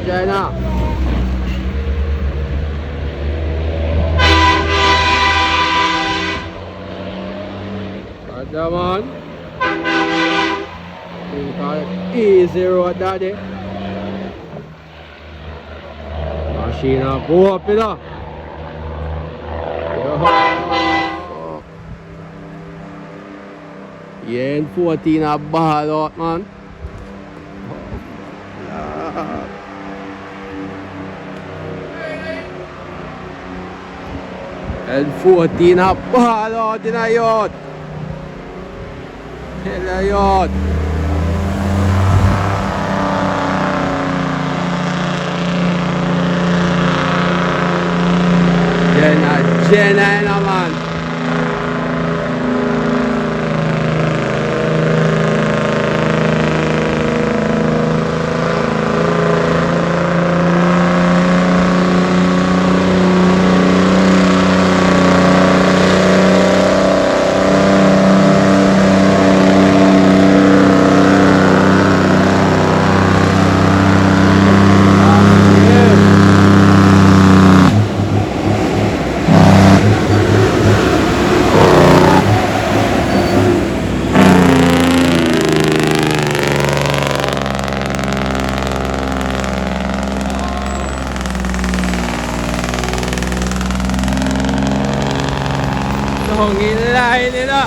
China. Come on. Easy road, daddy. Machine go up it up. Yeah, 14 a ball out, man. And 14 a ball out in a yacht. Hello, yacht. Jenna, man. Hongin lain nila.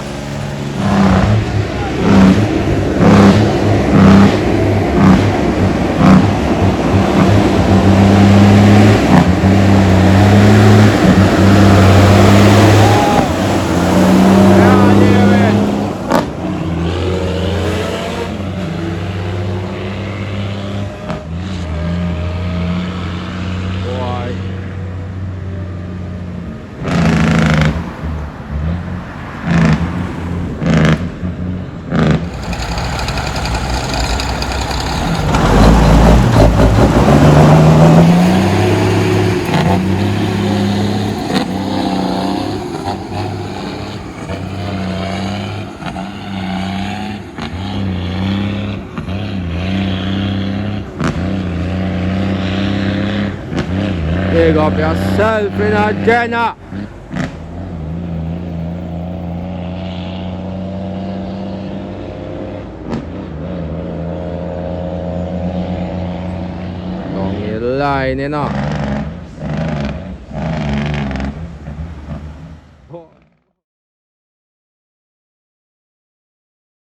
Big up yourself in a Jenna. Long line, you know.